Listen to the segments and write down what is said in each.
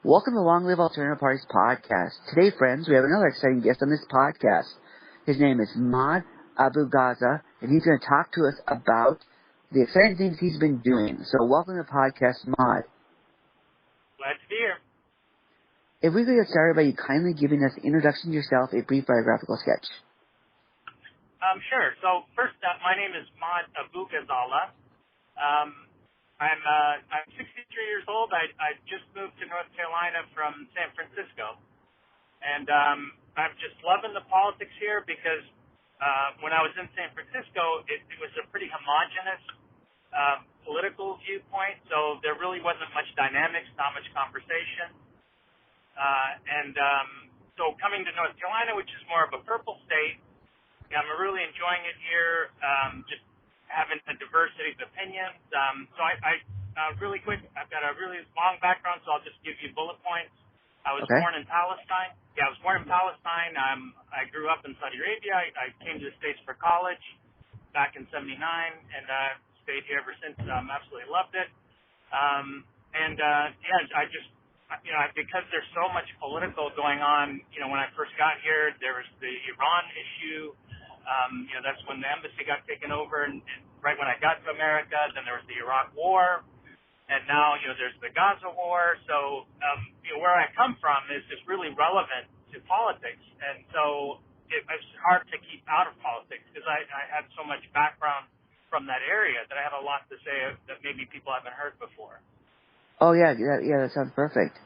Welcome to Long Live Alternative Parties podcast. Today, friends, we have another exciting guest on this podcast. His name is Maad Abu-Ghazalah, and he's going to talk to us about the exciting things he's been doing. So welcome to the podcast, Maad. Glad to be here. If we could get started by you kindly giving us an introduction to yourself, a brief biographical sketch. Sure. So first, my name is Maad Abu-Ghazalah. I'm 63 years old. I just moved to North Carolina from San Francisco, and I'm just loving the politics here because when I was in San Francisco, it was a pretty homogenous political viewpoint. So there really wasn't much dynamics, not much conversation, so coming to North Carolina, which is more of a purple state, I'm really enjoying it here. Just having a diversity of opinions. So I really quick, I've got a really long background, so I'll just give you bullet points. I was born in Palestine. Yeah, I was born in Palestine. I grew up in Saudi Arabia. I came to the States for college back in '79, and stayed here ever since. Absolutely loved it. I just, because there's so much political going on, when I first got here, there was the Iran issue. That's when the embassy got taken over, and right when I got to America, then there was the Iraq War, and now, there's the Gaza War. So, where I come from is just really relevant to politics, and so it's hard to keep out of politics because I had so much background from that area that I have a lot to say that maybe people haven't heard before. Oh, yeah, that sounds perfect.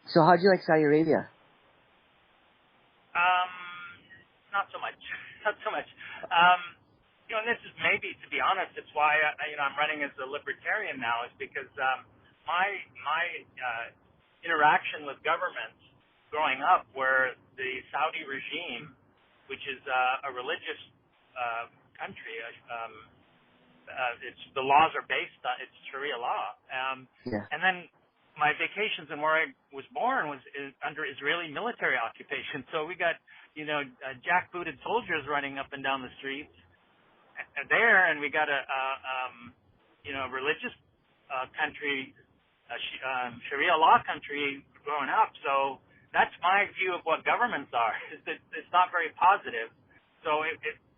So how'd you like Saudi Arabia? Not so much. Not so much. And this is maybe, to be honest, it's why I'm running as a Libertarian now, is because my interaction with governments growing up were the Saudi regime, which is a religious country. The laws are based on it's Sharia law, and then my vacations and where I was born was under Israeli military occupation. So we got jackbooted soldiers running up and down the streets there, and we got a religious country, Sharia law country growing up. So that's my view of what governments are. It's not very positive. So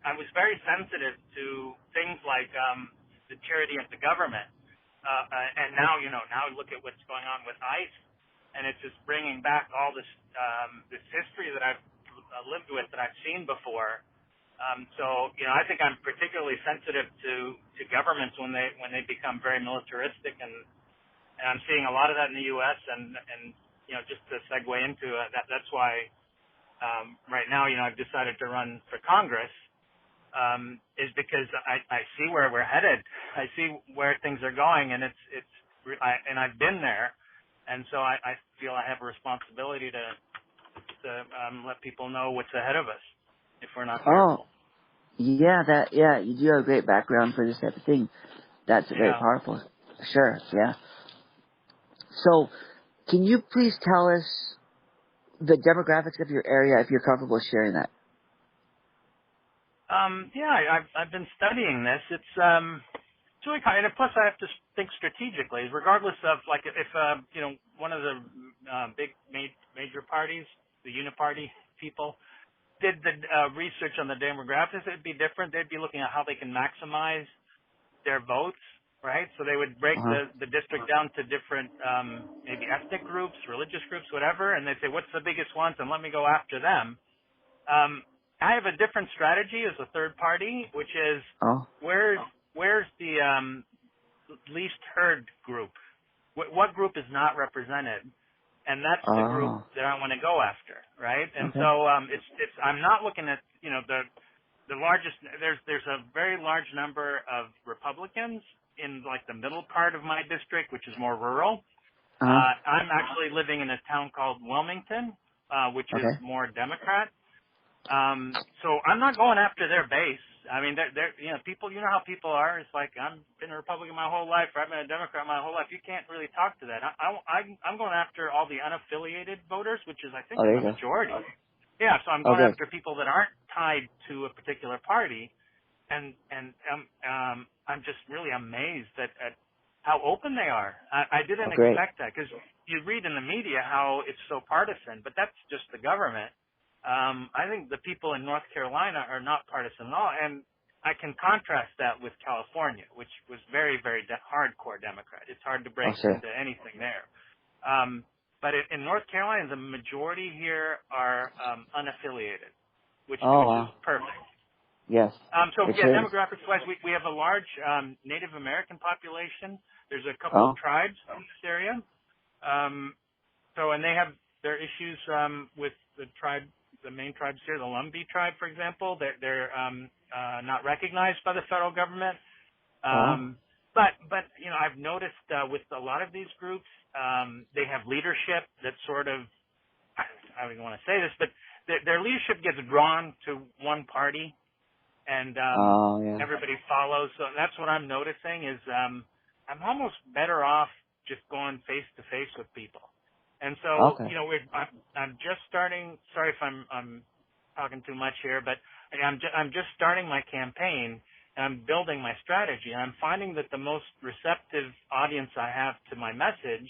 I was very sensitive to things like the tyranny of the government. And now look at what's going on with ICE, and it's just bringing back all this history that I've lived with, that I've seen before. So I think I'm particularly sensitive to governments when they become very militaristic, and I'm seeing a lot of that in the U.S. and just to segue into that's why right now I've decided to run for Congress. Is because I see where we're headed. I see where things are going, and and I've been there, and so I feel I have a responsibility to let people know what's ahead of us if we're not careful. Oh, yeah, you do have a great background for this type of thing. That's very powerful. Sure, yeah. So, can you please tell us the demographics of your area, if you're comfortable sharing that? I've been studying this. It's really kind of, plus I have to think strategically, regardless of if one of the big major parties, the uniparty people, did the research on the demographics, it'd be different. They'd be looking at how they can maximize their votes, right? So they would break the district down to different maybe ethnic groups, religious groups, whatever, and they'd say, what's the biggest ones, and let me go after them. I have a different strategy as a third party, which is where's the least heard group? What group is not represented? And that's the group that I want to go after, right? And so I'm not looking at the largest. There's a very large number of Republicans in the middle part of my district, which is more rural. I'm actually living in a town called Wilmington, which is more Democrat. So I'm not going after their base. I mean, they're people, how people are. It's like, I've been a Republican my whole life, or I've been a Democrat my whole life. You can't really talk to that. I'm going after all the unaffiliated voters, which is, I think, the majority. Yeah, so I'm going after people that aren't tied to a particular party, and I'm just really amazed at how open they are. I didn't great. expect that because you read in the media how it's so partisan, but that's just the government. I think the people in North Carolina are not partisan at all, and I can contrast that with California, which was very, very hardcore Democrat. It's hard to break Sure. into anything there. But in North Carolina, the majority here are unaffiliated, which Wow. is perfect. Yes. Demographics-wise, we have a large Native American population. There's a couple of tribes in this area. And they have their issues with the main tribes here, the Lumbee tribe, for example. They're not recognized by the federal government. But I've noticed with a lot of these groups, they have leadership that sort of, I don't even want to say this, but their leadership gets drawn to one party, and everybody follows. So that's what I'm noticing is I'm almost better off just going face to face with people. And so, I'm just starting. Sorry if I'm talking too much here, but I'm just starting my campaign. And I'm building my strategy. And I'm finding that the most receptive audience I have to my message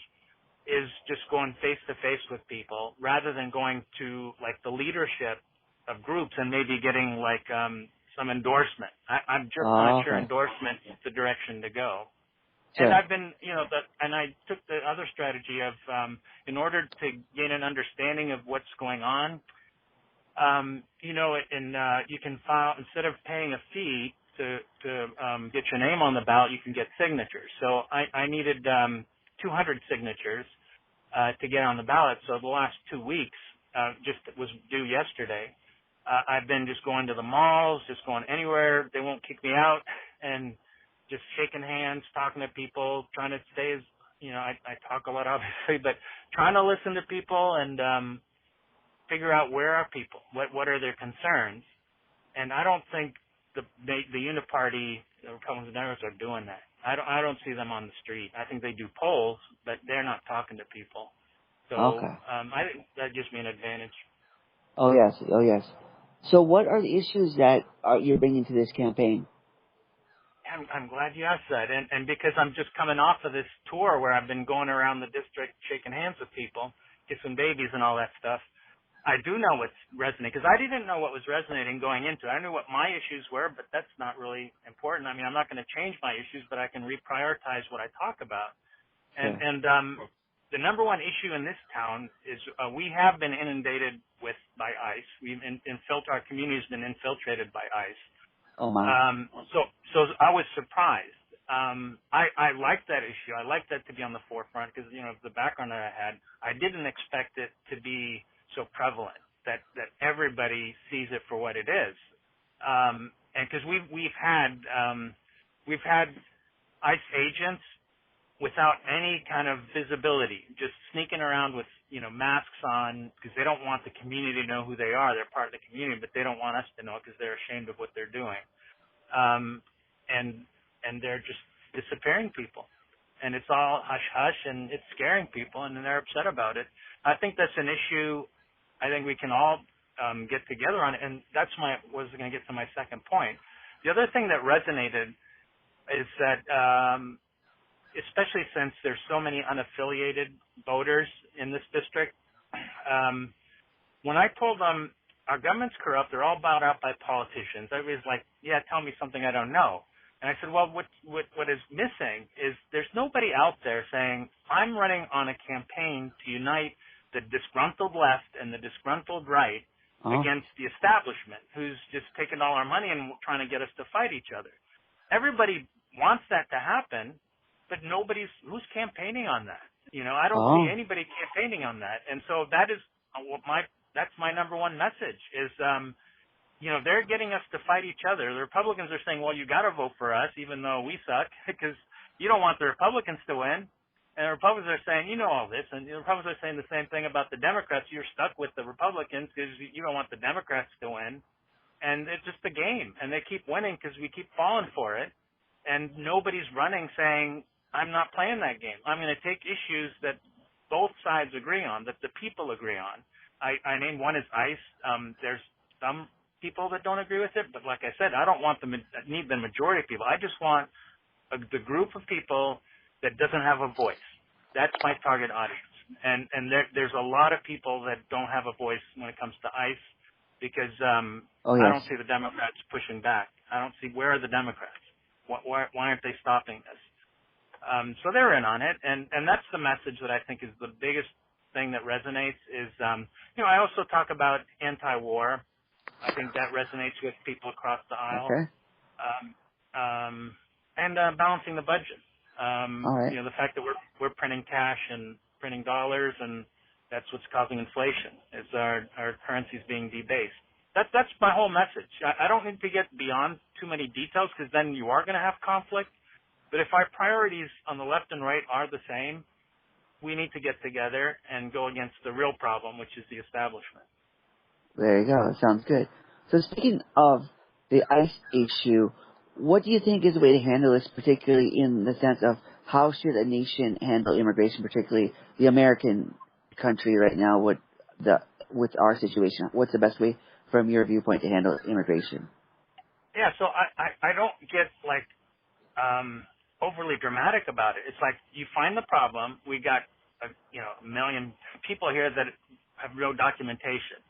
is just going face to face with people rather than going to like the leadership of groups and maybe getting like some endorsement. I'm just not sure endorsement is the direction to go. Sure. And I've been, and I took the other strategy of, in order to gain an understanding of what's going on, you can file, instead of paying a fee to get your name on the ballot, you can get signatures. So I needed 200 signatures to get on the ballot. So the last 2 weeks, just was due yesterday. I've been just going to the malls, just going anywhere. They won't kick me out, and just shaking hands, talking to people, trying to stay as, I talk a lot obviously, but trying to listen to people and figure out where are people, what are their concerns. And I don't think the Uniparty, the Republicans and Democrats are doing that. I don't see them on the street. I think they do polls, but they're not talking to people. So I think that gives me an advantage. Oh yes. So what are the issues that you're bringing to this campaign? I'm glad you asked that, and because I'm just coming off of this tour where I've been going around the district shaking hands with people, kissing babies and all that stuff. I do know what's resonating, because I didn't know what was resonating going into it. I knew what my issues were, but that's not really important. I mean, I'm not going to change my issues, but I can reprioritize what I talk about. And the number one issue in this town is we have been inundated by ICE. Our community has been infiltrated by ICE. Oh my. So I was surprised. I like that issue. I like that to be on the forefront because, the background that I had, I didn't expect it to be so prevalent that everybody sees it for what it is. And because we've had ICE agents without any kind of visibility, just sneaking around with, masks on because they don't want the community to know who they are. They're part of the community, but they don't want us to know because they're ashamed of what they're doing. And they're just disappearing people. And it's all hush-hush, and it's scaring people, and they're upset about it. I think that's an issue I think we can all get together on it, and that's was going to get to my second point. The other thing that resonated is that, especially since there's so many unaffiliated voters in this district, when I told them our government's corrupt, they're all bought out by politicians, everybody's like, yeah, tell me something I don't know. And I said, well, what is missing is there's nobody out there saying, I'm running on a campaign to unite the disgruntled left and the disgruntled right against the establishment who's just taking all our money and trying to get us to fight each other. Everybody wants that to happen, but who's campaigning on that? I don't see anybody campaigning on that. And so that's my number one message is, they're getting us to fight each other. The Republicans are saying, well, you got to vote for us, even though we suck, because you don't want the Republicans to win. And the Republicans are saying, you know all this. And the Republicans are saying the same thing about the Democrats. You're stuck with the Republicans because you don't want the Democrats to win. And it's just a game. And they keep winning because we keep falling for it. And nobody's running saying, I'm not playing that game. I'm going to take issues that both sides agree on, that the people agree on. I named one is ICE. There's some people that don't agree with it, but like I said, I don't need the majority of people. I just want the group of people that doesn't have a voice. That's my target audience. And there's a lot of people that don't have a voice when it comes to ICE because Oh, I yes. don't see the Democrats pushing back. I don't see, where are the Democrats? Why aren't they stopping this? So they're in on it, and that's the message that I think is the biggest thing that resonates is, I also talk about anti-war. I think that resonates with people across the aisle. Okay. And balancing the budget. All right. The fact that we're printing cash and printing dollars, and that's what's causing inflation, is our currency's being debased. That's my whole message. I don't need to get beyond too many details because then you are going to have conflict. But if our priorities on the left and right are the same, we need to get together and go against the real problem, which is the establishment. There you go. That sounds good. So speaking of the ICE issue, what do you think is the way to handle this, particularly in the sense of how should a nation handle immigration, particularly the American country right now with our situation? What's the best way, from your viewpoint, to handle immigration? Yeah, so I don't get overly dramatic about it. It's like you find the problem. We got a million people here that have no documentation.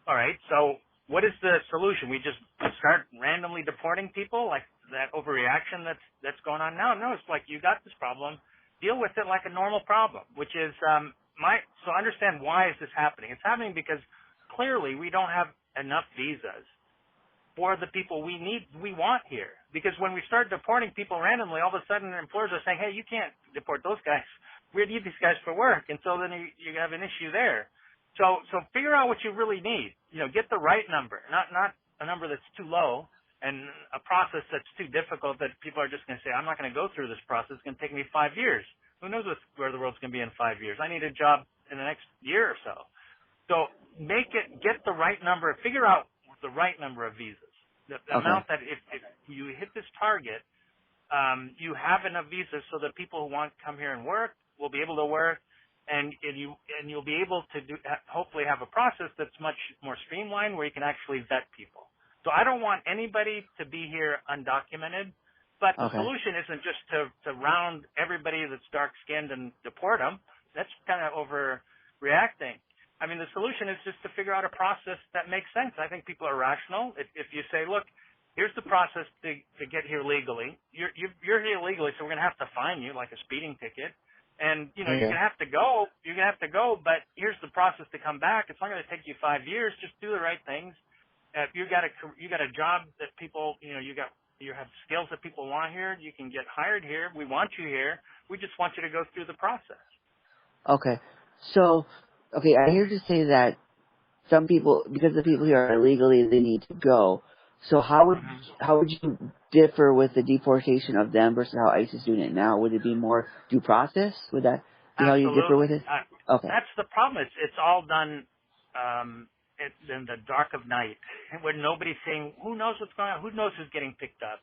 All right, so what is the solution? We just start randomly deporting people, like that overreaction that's going on now? No, it's like you got this problem, deal with it like a normal problem, which is so understand why is this happening? It's happening because clearly we don't have enough visas for the people we want here. Because when we start deporting people randomly, all of a sudden employers are saying, hey, you can't deport those guys. We need these guys for work. And so then you have an issue there. So figure out what you really need. Get the right number, not a number that's too low and a process that's too difficult that people are just going to say, I'm not going to go through this process. It's going to take me 5 years. Who knows where the world's going to be in 5 years? I need a job in the next year or so. So get the right number, figure out the right number of visas. The amount that if you hit this target, you have enough visas so that people who want to come here and work will be able to work. And you'll be able to hopefully have a process that's much more streamlined where you can actually vet people. So I don't want anybody to be here undocumented, but the solution isn't just to round everybody that's dark-skinned and deport them. That's kind of overreacting. I mean, the solution is just to figure out a process that makes sense. I think people are rational. If you say, look, here's the process to get here legally. You're here legally, so we're going to have to fine you like a speeding ticket. And, you're going to have to go. You're going to have to go, but here's the process to come back. It's not going to take you 5 years. Just do the right things. If you got a job that people, you have skills that people want here, you can get hired here. We want you here. We just want you to go through the process. Okay. So, I hear you say that some people, because the people here are illegally, they need to go. So how would you differ with the deportation of them versus how ICE is doing it now? Would it be more due process? Would that be how you differ with it? Okay. That's the problem. It's all done in the dark of night, where nobody's saying, who knows what's going on? Who knows who's getting picked up?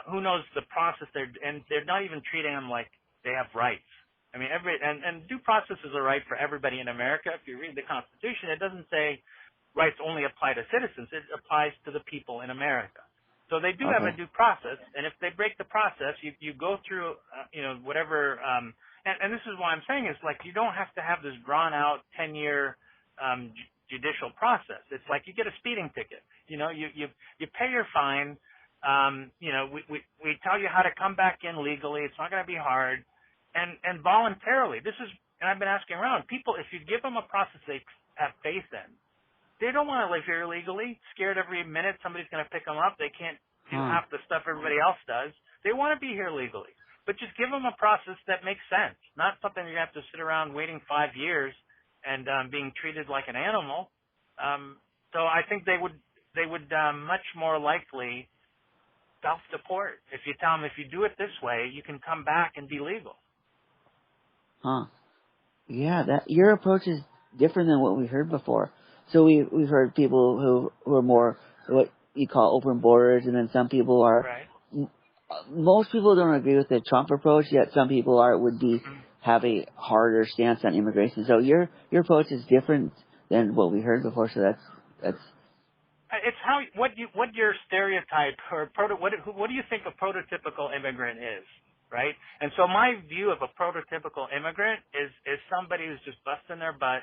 Who knows the process? And they're not even treating them like they have rights. I mean, and due process is a right for everybody in America. If you read the Constitution, it doesn't say rights only apply to citizens. It applies to the people in America. So they do have a due process, and if they break the process, you go through, whatever. And this is why I'm saying is like you don't have to have this drawn out 10-year judicial process. It's like you get a speeding ticket. You pay your fine. We tell you how to come back in legally. It's not going to be hard, and voluntarily. And I've been asking around people, if you give them a process they have faith in. They don't want to live here illegally, scared every minute somebody's going to pick them up. They can't do half the stuff everybody else does. They want to be here legally. But just give them a process that makes sense, not something you have to sit around waiting 5 years and being treated like an animal. So I think they would much more likely self-deport if you tell them, if you do it this way, you can come back and be legal. Yeah, your approach is different than what we heard before. So we've heard people who are more what you call open borders, and then some people are. Right. Most people don't agree with the Trump approach, yet some people have a harder stance on immigration. So your approach is different than what we heard before. So that's. It's what your stereotype or what do you think a prototypical immigrant is? right? And so my view of a prototypical immigrant is somebody who's just busting their butt,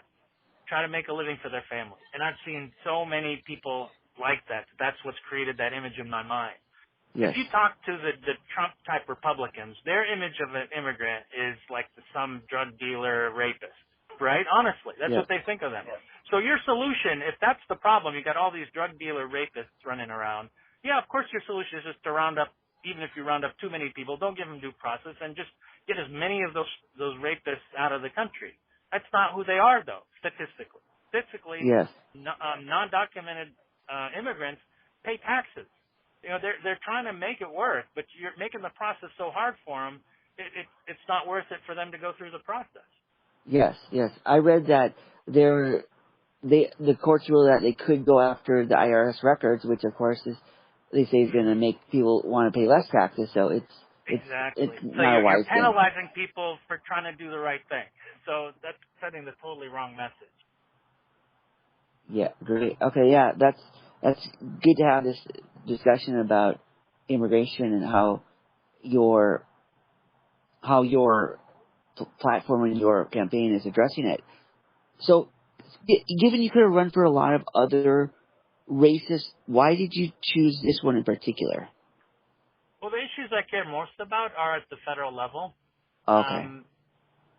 trying to make a living for their family. And I've seen so many people like that. That's what's created that image in my mind. Yes. If you talk to the Trump-type Republicans, their image of an immigrant is like some drug dealer, rapist, right? Honestly, that's what they think of them. So your solution, if that's the problem, you got all these drug dealer rapists running around. Yeah, of course your solution is just to round up, even if you round up too many people, don't give them due process and just get as many of those rapists out of the country. That's not who they are, though, statistically. Statistically, Yes. non-documented immigrants pay taxes. You know, they're trying to make it work, but you're making the process so hard for them, it's not worth it for them to go through the process. Yes, yes. I read that the courts rule that they could go after the IRS records, which of course they say is going to make people want to pay less taxes. So it's Exactly. it's So not a wise you're penalizing people for trying to do the right thing. So that's sending the totally wrong message. Yeah, great. Okay, yeah, that's good to have this discussion about immigration and how your platform and your campaign is addressing it. So, given you could have run for a lot of other races, why did you choose this one in particular? Well, the issues I care most about are at the federal level. Okay.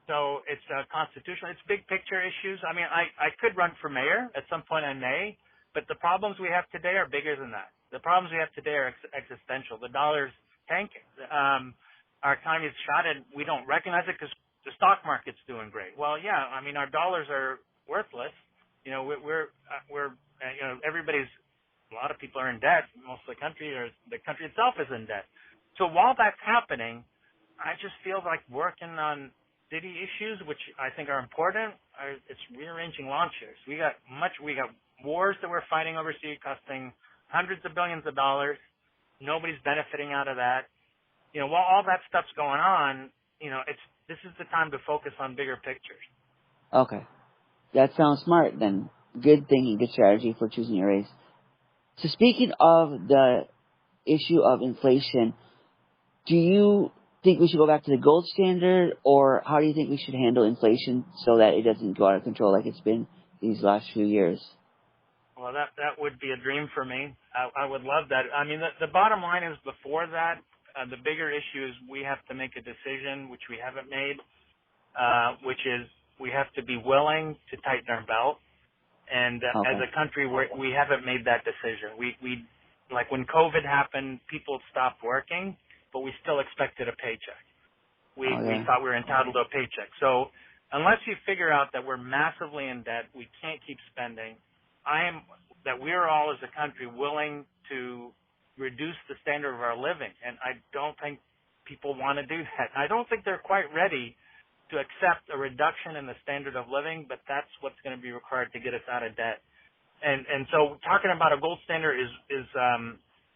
So it's constitutional. It's big picture issues. I mean, I could run for mayor. At some point I may. But the problems we have today are bigger than that. The problems we have today are existential. The dollar's tanking. Our economy is shotted. We don't recognize it because the stock market's doing great. Well, yeah, I mean, our dollars are worthless. You know, we're you know, a lot of people are in debt. Most of the country, or the country itself, is in debt. So while that's happening, I just feel like working on city issues, which I think are important, it's rearranging lawn chairs. We got wars that we're fighting overseas costing hundreds of billions of dollars. Nobody's benefiting out of that. You know, while all that stuff's going on, you know, this is the time to focus on bigger pictures. Okay. That sounds smart then. Good thinking, good strategy for choosing your race. So speaking of the issue of inflation, do you think we should go back to the gold standard, or how do you think we should handle inflation so that it doesn't go out of control like it's been these last few years? Well, that would be a dream for me. I would love that. I mean, the bottom line is before that, the bigger issue is we have to make a decision, which we haven't made, which is we have to be willing to tighten our belt. And Okay. as a country, we haven't made that decision. We like when COVID happened, people stopped working, but we still expected a paycheck. We thought we were entitled to a paycheck. So unless you figure out that we're massively in debt, we can't keep spending, that we're all as a country willing to reduce the standard of our living. And I don't think people want to do that. I don't think they're quite ready to accept a reduction in the standard of living, but that's what's going to be required to get us out of debt. And so talking about a gold standard is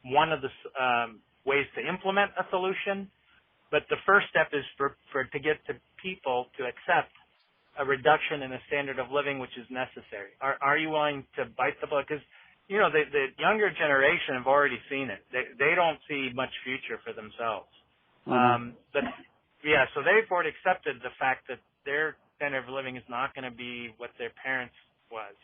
one of the ways to implement a solution. But the first step is to get to people to accept a reduction in the standard of living, which is necessary. Are you willing to bite the bullet? Because, you know, the younger generation have already seen it. They don't see much future for themselves. But yeah, so they've already accepted the fact that their standard of living is not going to be what their parents was.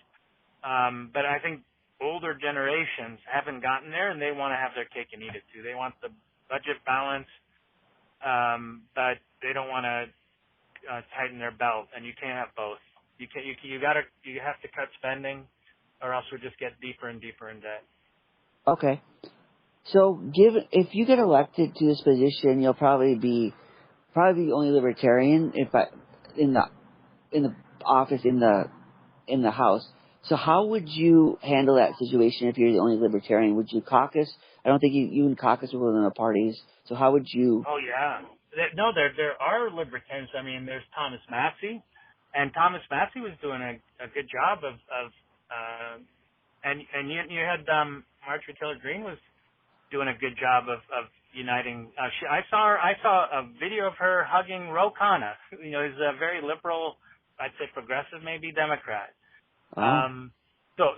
But I think older generations haven't gotten there, and they want to have their cake and eat it too. They want the budget balance, but they don't want to tighten their belt, and you can't have both. You have to cut spending, or else we just get deeper and deeper in debt. Okay. So, if you get elected to this position, you'll probably be the only Libertarian in the office in the House. So, how would you handle that situation if you're the only Libertarian? Would you caucus? I don't think you and caucus are within the parties. So, how would you? Oh yeah. No, there are Libertarians. I mean, there's Thomas Massey, and Thomas Massey was doing a good job and you had Marjorie Taylor Greene was doing a good job of uniting. I saw a video of her hugging Ro Khanna. You know, he's a very liberal, I'd say progressive, maybe Democrat. So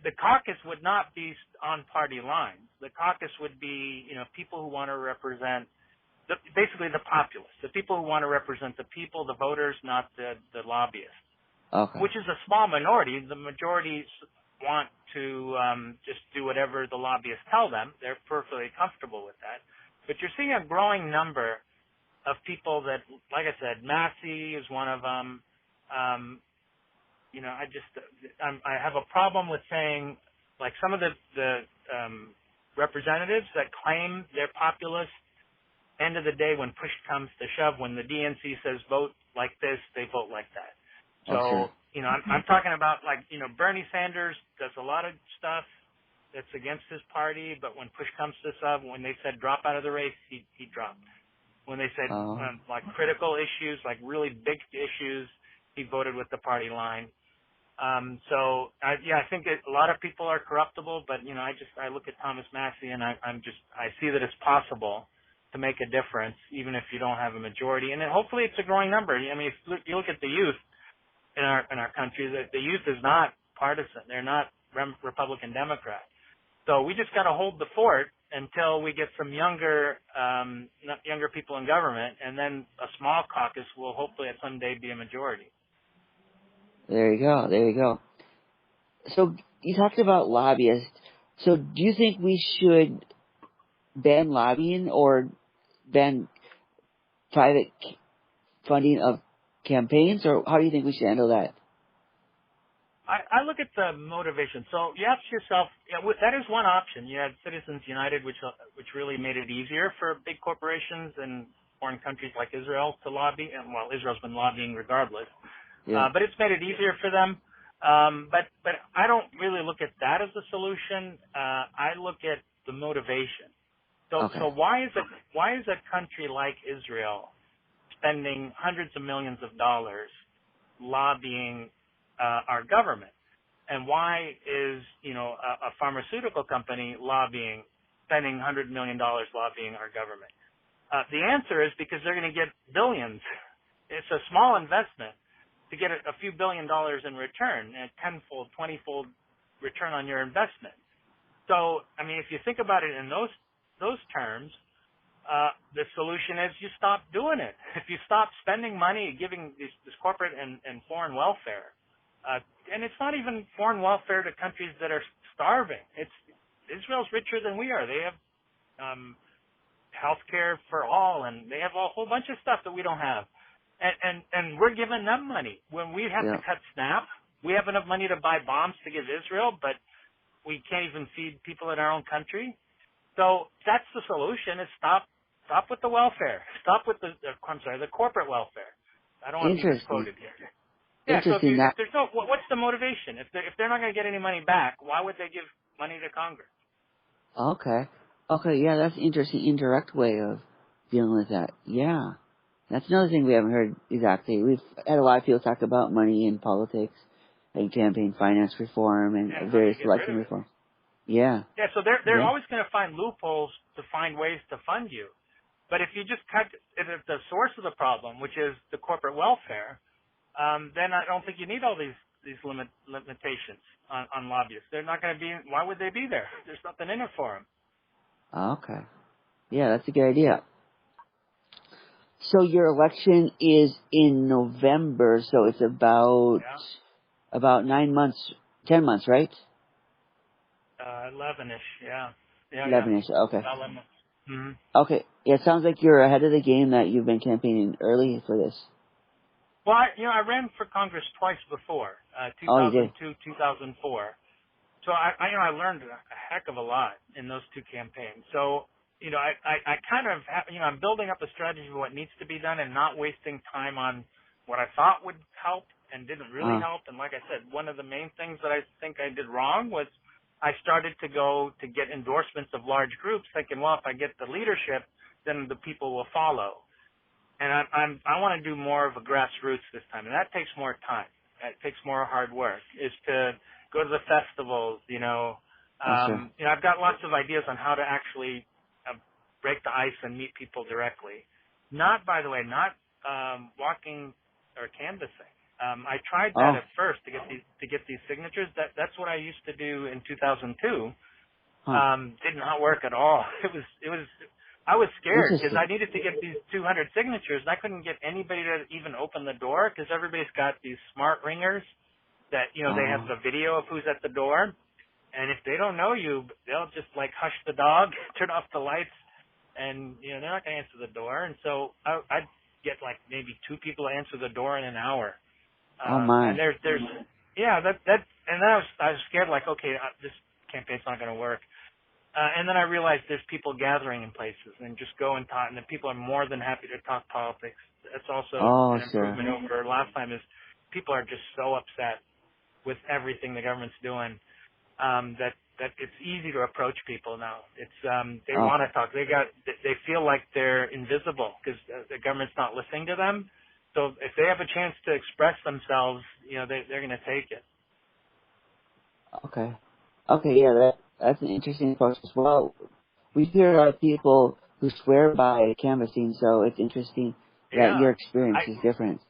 the caucus would not be on party lines. The caucus would be, you know, people who want to represent basically the populace, the people who want to represent the people, the voters, not the lobbyists. Okay. Which is a small minority. The majority want to just do whatever the lobbyists tell them. They're perfectly comfortable with that. But you're seeing a growing number of people that, like I said, Massey is one of them. I have a problem with saying, like some of the representatives that claim they're populist, end of the day, when push comes to shove, when the DNC says vote like this, they vote like that. So, I'm talking about Bernie Sanders does a lot of stuff that's against his party, but when push comes to shove, when they said drop out of the race, he dropped. When they said critical issues, like really big issues, he voted with the party line. I think a lot of people are corruptible, but I look at Thomas Massey and I see that it's possible to make a difference, even if you don't have a majority, and then hopefully it's a growing number. I mean, if you look at the youth in our country, the youth is not partisan; they're not Republican Democrat. So we just got to hold the fort until we get some younger people in government, and then a small caucus will hopefully at some day be a majority. There you go. So you talked about lobbyists. So do you think we should ban lobbying or ban private funding of campaigns, or how do you think we should handle that? I look at the motivation. So you ask yourself, that is one option. You had Citizens United, which really made it easier for big corporations and foreign countries like Israel to lobby. And well, Israel's been lobbying regardless, but it's made it easier for them. But I don't really look at that as the solution. I look at the motivation. So why is a country like Israel spending hundreds of millions of dollars lobbying our government? And why is, a pharmaceutical company spending $100 million lobbying our government? The answer is because they're going to get billions. It's a small investment to get a few $billion in return, a 10-fold, 20-fold return on your investment. So, I mean, if you think about it in those terms, the solution is you stop doing it. If you stop spending money giving this corporate and foreign welfare, and it's not even foreign welfare to countries that are starving. Israel's richer than we are. They have health care for all, and they have a whole bunch of stuff that we don't have. And we're giving them money. When we have to cut SNAP, we have enough money to buy bombs to give Israel, but we can't even feed people in our own country. So that's the solution, is stop with the welfare. Stop with the corporate welfare. I don't want to be misquoted here. Yeah, so what's the motivation? If they're not going to get any money back, why would they give money to Congress? Okay, yeah, that's an interesting, indirect way of dealing with that. Yeah. That's another thing we haven't heard exactly. We've had a lot of people talk about money in politics and campaign finance reform and various election reforms. Yeah. Yeah, so they're always going to find loopholes to find ways to fund you. But if you just cut at the source of the problem, which is the corporate welfare, then I don't think you need all these limitations on lobbyists. They're not going to be. Why would they be there? There's nothing in it for them. Okay. Yeah, that's a good idea. So your election is in November, so it's about 9 months, 10 months, right? 11-ish, yeah. 11-ish, okay. 11 months. Mm-hmm. Okay, yeah, it sounds like you're ahead of the game, that you've been campaigning early for this. Well, I ran for Congress twice before, 2002, 2004. So I learned a heck of a lot in those two campaigns. So, I kind of, I'm building up a strategy for what needs to be done and not wasting time on what I thought would help and didn't really help. And like I said, one of the main things that I think I did wrong was I started to go to get endorsements of large groups, thinking, well, if I get the leadership, then the people will follow. And I want to do more of a grassroots this time, and that takes more time. It takes more hard work. Is to go to the festivals, I've got lots of ideas on how to actually break the ice and meet people directly. Not, by the way, walking or canvassing. I tried that at first to get these signatures. That's what I used to do in 2002. Did not work at all. It was I was scared because Interesting. I needed to get these 200 signatures, and I couldn't get anybody to even open the door because everybody's got these smart ringers that, you know, they have the video of who's at the door. And if they don't know you, they'll just like hush the dog, turn off the lights, and, you know, they're not going to answer the door. And so I'd get like maybe 2 people to answer the door in an hour. Oh my. And yeah, and then I was scared, like, okay, this campaign's not going to work. And then I realized there's people gathering in places and just go and talk, and the people are more than happy to talk politics. That's also an improvement over last time. Is people are just so upset with everything the government's doing that it's easy to approach people now. It's they want to talk. They feel like they're invisible because the government's not listening to them. So if they have a chance to express themselves, you know, they're going to take it. Okay. Okay, yeah, that's an interesting approach as well. We hear a lot of people who swear by canvassing, so it's interesting that your experience is different.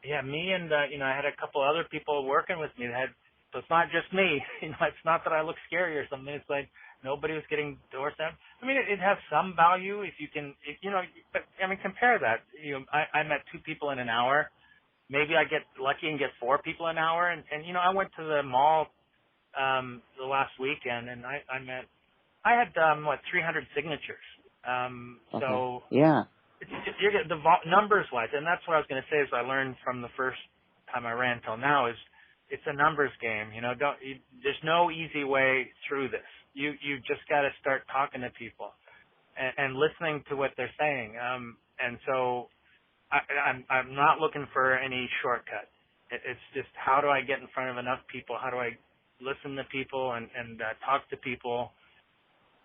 Yeah, me and, you know, I had a couple other people working with me that so it's not just me. You know, it's not that I look scary or something. It's like nobody was getting doorstepped. I mean, it has some value if you can, you know, but I mean, compare that. You know, I met 2 people in an hour. Maybe I get lucky and get 4 people an hour. And you know, I went to the mall the last weekend, and I had 300 signatures. So yeah, you get the numbers wise, and that's what I was going to say. Is I learned from the first time I ran till now is it's a numbers game. You know, there's no easy way through this. You just got to start talking to people and listening to what they're saying. And so I'm not looking for any shortcut. It's just how do I get in front of enough people? How do I listen to people and talk to people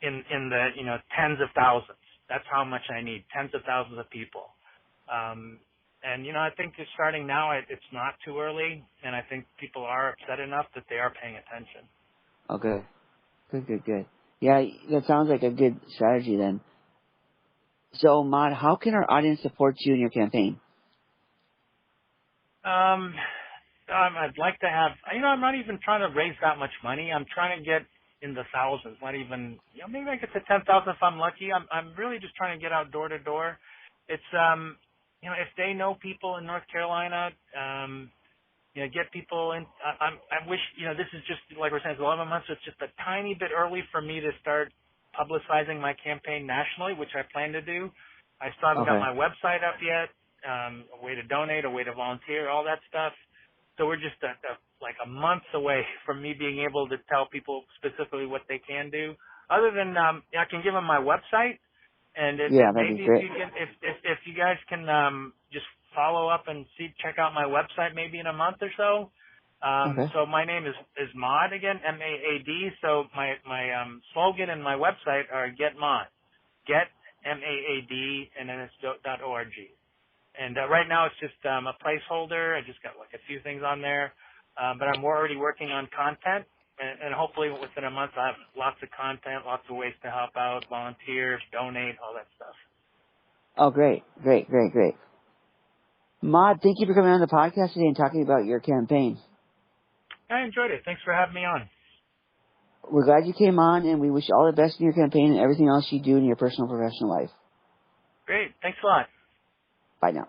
in the, you know, tens of thousands. That's how much I need, tens of thousands of people. And, you know, I think it's starting now. It's not too early, and I think people are upset enough that they are paying attention. Okay. Good. Yeah, that sounds like a good strategy then. So, Maad, how can our audience support you in your campaign? I'd like to have, you know, I'm not even trying to raise that much money. I'm trying to get in the thousands, not even, you know, maybe I get to 10,000 if I'm lucky. I'm really just trying to get out door to door. It's, you know, if they know people in North Carolina, you know, get people in. I wish, you know, this is just, like we're saying, it's 11 months, so it's just a tiny bit early for me to start publicizing my campaign nationally, which I plan to do. I still haven't got my website up yet, a way to donate, a way to volunteer, all that stuff. So we're just like a month away from me being able to tell people specifically what they can do. Other than I can give them my website, and maybe if you guys can just follow up and check out my website maybe in a month or so. So my name is Maad again, M-A-A-D. So my slogan and my website are Get Maad, Get M-A-A-D, and then it's .org. And right now it's just a placeholder. I just got like a few things on there, but I'm already working on content, and hopefully within a month I have lots of content, lots of ways to help out, volunteer, donate, all that stuff. Oh, great. Maad, thank you for coming on the podcast today and talking about your campaign. I enjoyed it. Thanks for having me on. We're glad you came on, and we wish you all the best in your campaign and everything else you do in your personal and professional life. Great. Thanks a lot. Bye now.